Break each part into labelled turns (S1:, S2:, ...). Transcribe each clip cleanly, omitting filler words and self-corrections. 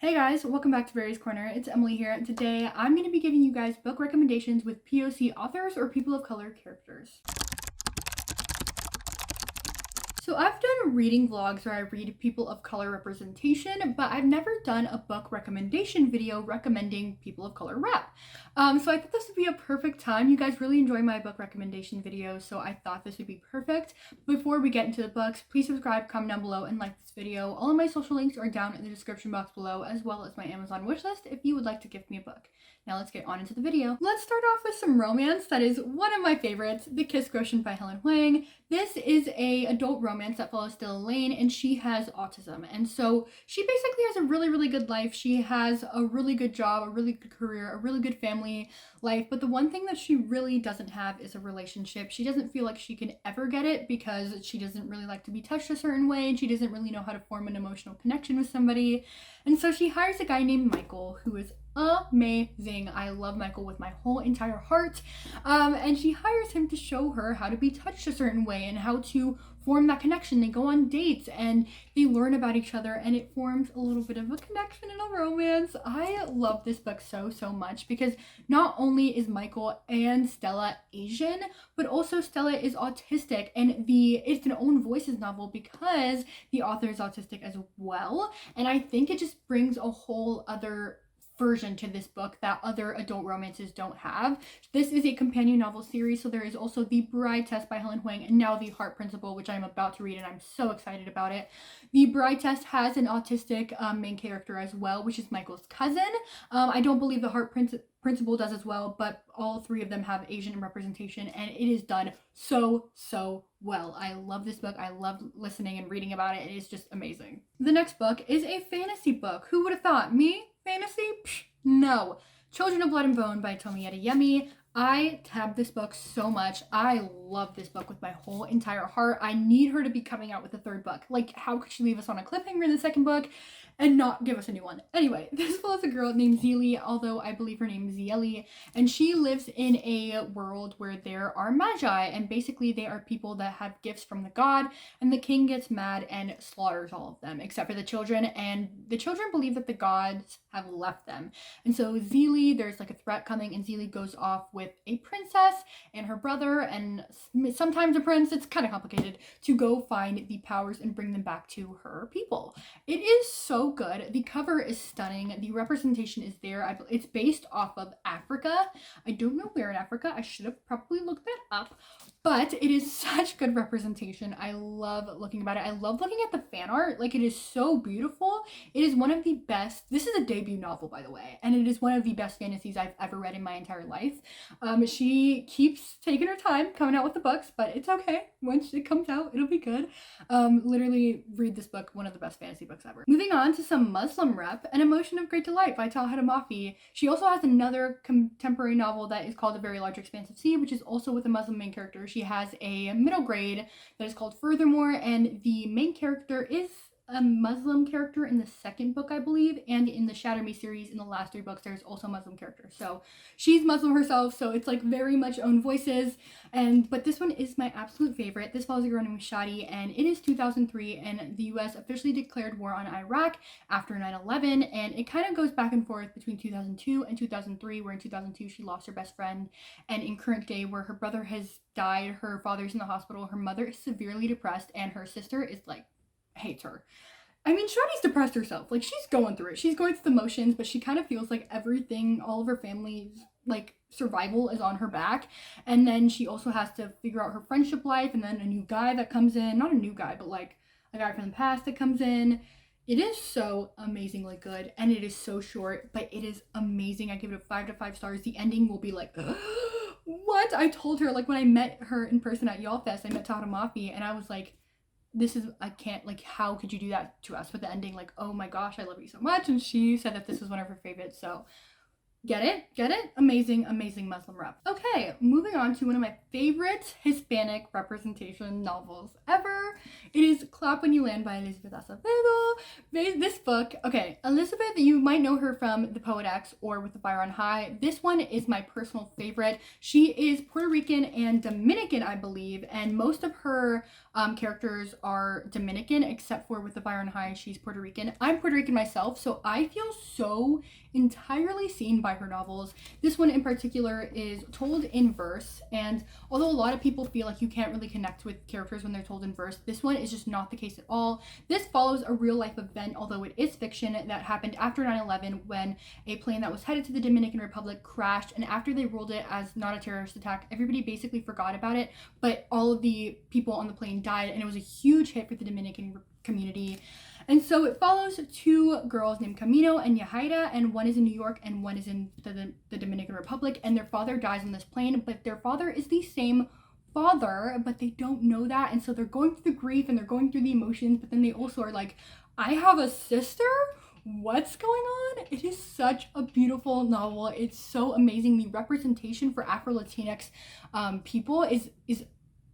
S1: Hey guys, welcome back to Barry's Corner. It's Emily here, and today I'm going to be giving you guys book recommendations with POC authors or people of color characters. So I've done reading vlogs where I read people of color representation, but I've never done a book recommendation video recommending people of color rep. So I thought this would be a perfect time. You guys really enjoy my book recommendation videos, so I thought this would be perfect. Before we get into the books, please subscribe, comment down below, and like this video. All of my social links are down in the description box below, as well as my Amazon wishlist if you would like to gift me a book. Now let's get on into the video. Let's start off with some romance that is one of my favorites, The Kiss Quotient by Helen Huang. This is a adult romance that follows Stella Lane, and she has autism. And so she basically has a really good life. She has a really good job, a really good career, a really good family life. But the one thing that she really doesn't have is a relationship. She doesn't feel like she can ever get it because she doesn't really like to be touched a certain way, and she doesn't really know how to form an emotional connection with somebody. And so she hires a guy named Michael, who is amazing. I love Michael with my whole entire heart. And she hires him to show her how to be touched a certain way and how to form that connection. They go on dates and they learn about each other, and it forms a little bit of a connection and a romance. I love this book so much because not only is Michael and Stella Asian, but also Stella is autistic, and it's an own voices novel because the author is autistic as well. And I think it just brings a whole other version to this book that other adult romances don't have. This is a companion novel series, so there is also The Bride Test by Helen Huang and now The Heart Principle, which I'm about to read, and I'm so excited about it. The Bride Test has an autistic main character as well, which is Michael's cousin. I don't believe The Heart Principle does as well, but all three of them have Asian representation, and it is done so well. I love this book. I love listening and reading about it. It is just amazing. The next book is a fantasy book. Who would have thought? Me? Fantasy? Psh, no. Children of Blood and Bone by Tomi Adeyemi. I tabbed this book so much. I love this book with my whole entire heart. I need her to be coming out with a third book. Like, how could she leave us on a cliffhanger in the second book and not give us a new one? Anyway, this follows a girl named Zeely, although I believe her name is Zieli, and she lives in a world where there are magi, and basically they are people that have gifts from the god, and the king gets mad and slaughters all of them except for the children, and the children believe that the gods have left them. And so Zeely, there's like a threat coming, and Zeely goes off with a princess and her brother and sometimes a prince, it's kind of complicated, to go find the powers and bring them back to her people. It is so good. The cover is stunning. The representation is there. It's based off of Africa. I don't know where in Africa. I should have probably looked that up, but it is such good representation. I love looking about it. I love looking at the fan art. Like, it is so beautiful. It is one of the best. This is a debut novel, by the way, and it is one of the best fantasies I've ever read in my entire life. She keeps taking her time coming out with the books, but it's okay. Once it comes out, it'll be good. Literally read this book, one of the best fantasy books ever. Moving on to some Muslim rep, An Emotion of Great Delight by Talha Mafi. She also has another contemporary novel that is called A Very Large Expanse of Sea, which is also with a Muslim main character. She has a middle grade that is called Furthermore, and the main character is a Muslim character in the second book, I believe, and in the Shatter Me series, in the last 3 books, there's also a Muslim character. So she's Muslim herself, so it's like very much own voices. But this one is my absolute favorite. This follows a girl named Shadi, and it is 2003, and the US officially declared war on Iraq after 9/11, and it kind of goes back and forth between 2002 and 2003, where in 2002 she lost her best friend, and in current day where her brother has died, her father's in the hospital, her mother is severely depressed, and her sister is like hates her. I mean, Shadi's depressed herself. Like, she's going through it. She's going through the motions, but she kind of feels like everything, all of her family's like survival is on her back. And then she also has to figure out her friendship life, and then a new guy that comes in, not a new guy, but like a guy from the past that comes in. It is so amazingly good, and it is so short, but it is amazing. I give it a 5 to 5 stars. The ending will be like, what? I told her, like, when I met her in person at Y'all Fest, I met Talha Mafi, and I was like, I can't, like, how could you do that to us? With the ending, like, oh my gosh, I love you so much. And she said that this was one of her favorites, so Get it? Get it? Amazing, amazing Muslim rep. Okay, moving on to one of my favorite Hispanic representation novels ever. It is Clap When You Land by Elizabeth Acevedo. This book, okay, Elizabeth, you might know her from The Poet X or With the Fire on High. This one is my personal favorite. She is Puerto Rican and Dominican, I believe, and most of her characters are Dominican, except for With the Fire on High, she's Puerto Rican. I'm Puerto Rican myself, so I feel so entirely seen by her novels. This one in particular is told in verse, and although a lot of people feel like you can't really connect with characters when they're told in verse, this one is just not the case at all. This follows a real life event, although it is fiction, that happened after 9/11 when a plane that was headed to the Dominican Republic crashed, and after they ruled it as not a terrorist attack, everybody basically forgot about it, but all of the people on the plane died, and it was a huge hit for the Dominican community. And so it follows two girls named Camino and Yahaira, and one is in New York and one is in the Dominican Republic, and their father dies on this plane, but their father is the same father, but they don't know that, and so they're going through the grief and they're going through the emotions, but then they also are like, I have a sister? What's going on? It is such a beautiful novel. It's so amazing. The representation for Afro-Latinx people is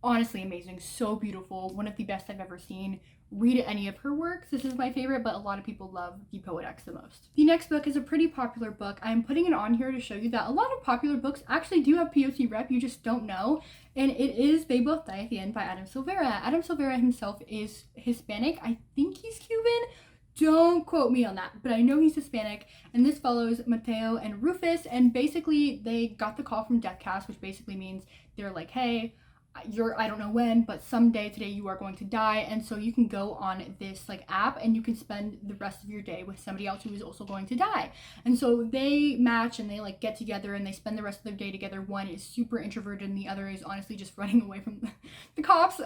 S1: honestly amazing. So beautiful. One of the best I've ever seen. Read any of her works. This is my favorite, but a lot of people love The Poet X the most. The next book is a pretty popular book. I'm putting it on here to show you that a lot of popular books actually do have POC rep, you just don't know. And it is They Both Die at the End by Adam Silvera. Adam Silvera himself is Hispanic. I think he's Cuban. Don't quote me on that, but I know he's Hispanic. And this follows Mateo and Rufus, and basically they got the call from Death Cast, which basically means they're like, hey, I don't know when, but someday today you are going to die, and so you can go on this like app and you can spend the rest of your day with somebody else who is also going to die. And so they match and they like get together and they spend the rest of their day together. One is super introverted and the other is honestly just running away from the cops.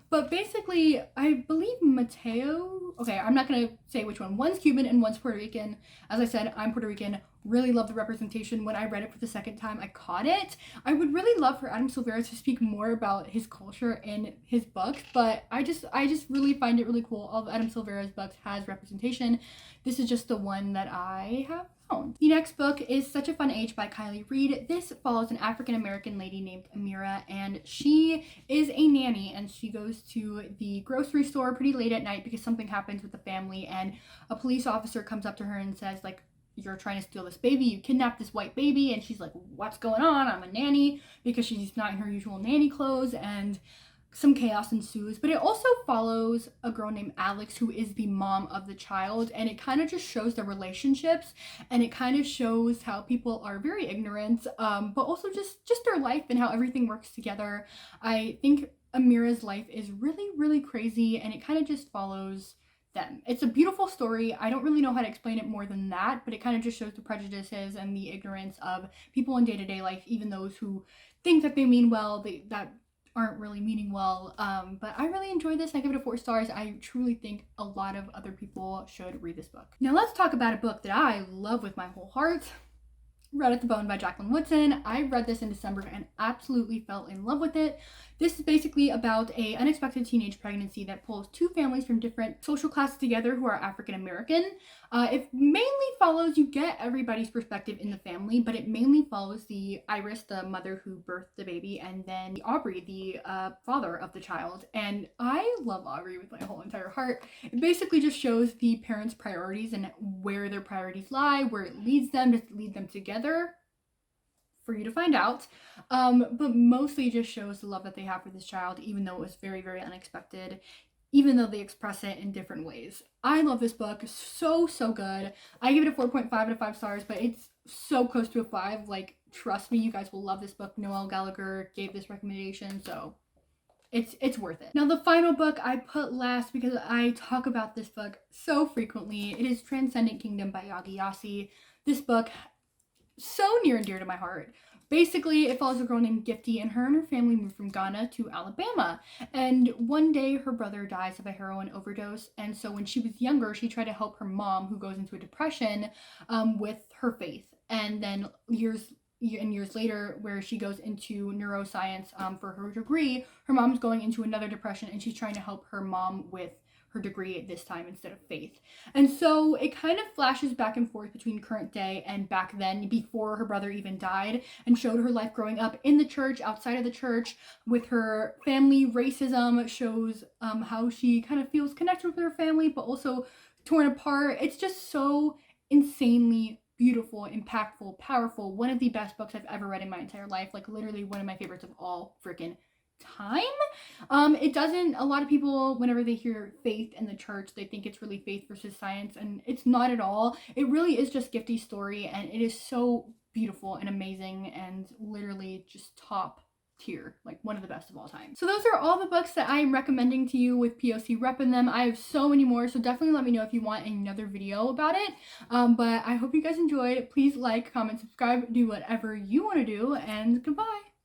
S1: But basically I believe Mateo, okay, I'm not gonna say which one. One's Cuban and one's Puerto Rican. As I said, I'm Puerto Rican. Really love the representation. When I read it for the second time, I caught it. I would really love for Adam Silvera to speak more about his culture in his books, but I just really find it really cool. All of Adam Silvera's books has representation. This is just the one that I have found. The next book is Such a Fun Age by Kylie Reed. This follows an African-American lady named Amira, and she is a nanny, and she goes to the grocery store pretty late at night because something happens with the family, and a police officer comes up to her and says, like, you're trying to steal this baby, you kidnapped this white baby, and she's like, what's going on? I'm a nanny, because she's not in her usual nanny clothes, and some chaos ensues. But it also follows a girl named Alex, who is the mom of the child, and it kind of just shows the relationships, and it kind of shows how people are very ignorant, but also just their life and how everything works together. I think Amira's life is really, really crazy, and it kind of just follows them. It's a beautiful story. I don't really know how to explain it more than that, but it kind of just shows the prejudices and the ignorance of people in day-to-day life, even those who think that they mean well, that aren't really meaning well. But I really enjoyed this. I give it 4 stars. I truly think a lot of other people should read this book. Now let's talk about a book that I love with my whole heart. Red at the Bone by Jacqueline Woodson. I read this in December and absolutely fell in love with it. This is basically about an unexpected teenage pregnancy that pulls 2 families from different social classes together who are African American. It mainly follows, you get everybody's perspective in the family, but it mainly follows the Iris, the mother who birthed the baby, and then Aubrey, the father of the child. And I love Aubrey with my whole entire heart. It basically just shows the parents' priorities and where their priorities lie, where it leads them, to lead them together. For you to find out, but mostly just shows the love that they have for this child, even though it was very, very unexpected, even though they express it in different ways. I love this book. So good. I give it a 4.5 out of 5 stars, but it's so close to a 5. Like, trust me, you guys will love this book. Noelle Gallagher gave this recommendation, so it's worth it. Now, the final book I put last because I talk about this book so frequently. It is Transcendent Kingdom by Yagi Yasi. This book, so near and dear to my heart. Basically, it follows a girl named Gifty, and her family moved from Ghana to Alabama. And one day, her brother dies of a heroin overdose. And so when she was younger, she tried to help her mom, who goes into a depression, with her faith. And then years later, where she goes into neuroscience for her degree, her mom's going into another depression, and she's trying to help her mom with her degree at this time instead of faith. And so it kind of flashes back and forth between current day and back then, before her brother even died, and showed her life growing up in the church, outside of the church, with her family. Racism shows how she kind of feels connected with her family, but also torn apart. It's just so insanely beautiful, impactful, powerful. One of the best books I've ever read in my entire life. Like, literally one of my favorites of all freaking time. It doesn't, a lot of people, whenever they hear faith in the church, they think it's really faith versus science, and it's not at all. It really is just Gifty's story, and it is so beautiful and amazing, and literally just top tier, like one of the best of all time. So those are all the books that I am recommending to you with POC Rep in them. I have so many more, so definitely let me know if you want another video about it. But I hope you guys enjoyed. Please like, comment, subscribe, do whatever you want to do, and goodbye.